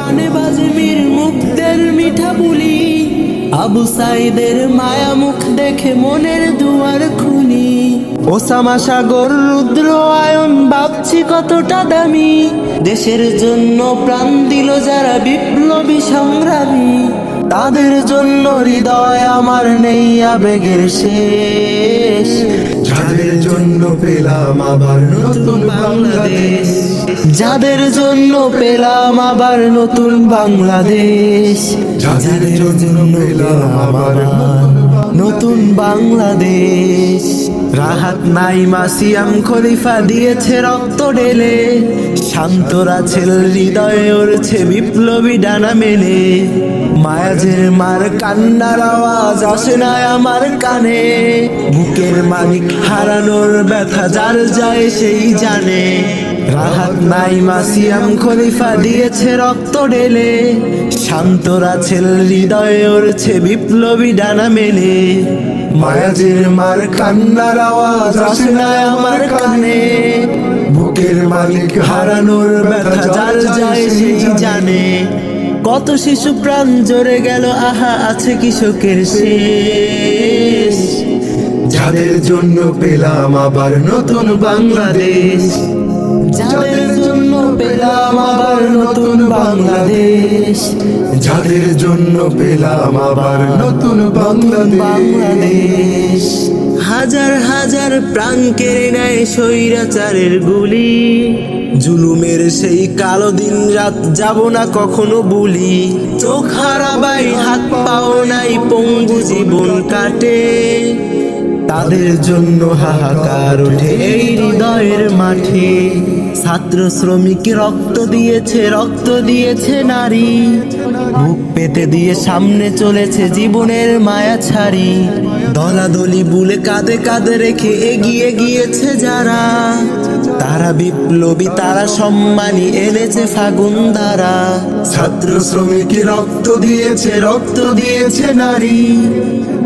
কানে বাজে মীর মুক্তের মিঠা বুলি, আবু সাইদের মায়া মুখ দেখে মনের দুয়ার খুলি। ওসামা সাগর রুদ্র আয়ন ভাবছি কতটা দামি, দেশের জন্য প্রাণ দিল যারা বিপ্লবী সংগ্রামী। তাদের জন্য হৃদয় আমার নেই আবেগের শেষ, যাদের জন্য পেলাম আবার নতুন বাংলাদেশ, যাদের জন্য পেলাম আবার নতুন বাংলাদেশ, যাদের জন্য পেলাম আবার নতুন বাংলাদেশ। রাহাত নাইমা সিয়াম খলিফা দিয়েছে রক্ত ঢেলে, শান্তরা ছেল হৃদয়ে ওরছে বিপ্লবী ডানা মেলে। মায়াজের মার কান্নার আওয়াজ আসে না আমার কানে, বুকের মালিক হারানোর ব্যথা যার যায় সেই জানে। রাহাত নাইমা সিয়াম খলিফা দিয়েছে রক্ত ঢেলে, শান্তরা ছেল হৃদয়ে ওরছে বিপ্লবী ডানা মেলে। মায়াজের মার কান্নার আওয়াজ আসে না আমার কানে, বুকের মালিক হারানোর ব্যথা যার যায় সেই জানে। কত শিশু প্রাণ জোরে গেল, আহা আছে কৃষকের শেষ। যাদের জন্য পেলাম আবার নতুন বাংলাদেশ, যাদের জন্য পেলাম আবার নতুন বাংলাদেশ, যাদের জন্য পেলাম আবার নতুন বাংলাদেশ। হাজার হাজার প্রাণ কেড়ে নেয় স্বৈরাচারের গুলি, জুলুমের সেই কালো দিন রাত যাব না কখনো ভুলি। চোখ হারাবাই হাত পাও নাই পঙ্গু জীবন কাটে, তাদের জন্য হাহাকার ওঠে এই হৃদয়ের মাঠে। ছাত্র শ্রমিক রক্ত দিয়েছে নারী, বুক পেতে দিয়ে সামনে চলেছে জীবনের মায়া ছাড়ি। দলাদলি বুলে কাঁধে কাঁধে রেখে এগিয়ে গিয়েছে যারা, তারা বিপ্লবী তারা সম্মানী এনেছে ফাগুন ধারা। ছাত্র শ্রমিক রক্ত দিয়েছে নারী,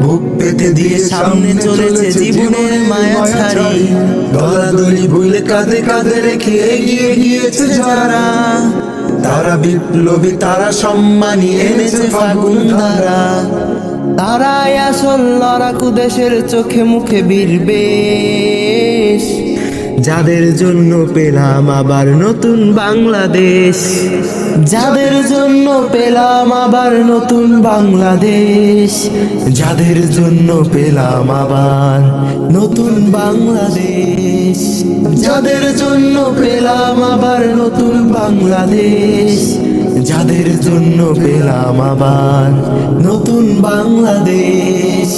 বুক পেতে দিয়ে সামনে চলেছে জীবনের মায়া ছাড়ি। দলাদলি ভুলে কাঁধে কাঁধে রেখে এগিয়ে গিয়েছে যারা, তারা বিপ্লবী তারা সম্মানী এনেছে ফাগুন ধারা। তারাই আসল লড়াকু দেশের চোখে মুখে বীরবেশ, যাদের জন্য পেলাম আবার নতুন বাংলাদেশ, যাদের জন্য পেলাম আবার নতুন বাংলাদেশ, যাদের জন্য পেলাম আবার নতুন বাংলাদেশ, যাদের জন্য পেলাম আবার নতুন বাংলাদেশ, যাদের জন্য পেলাম আবার নতুন বাংলাদেশ।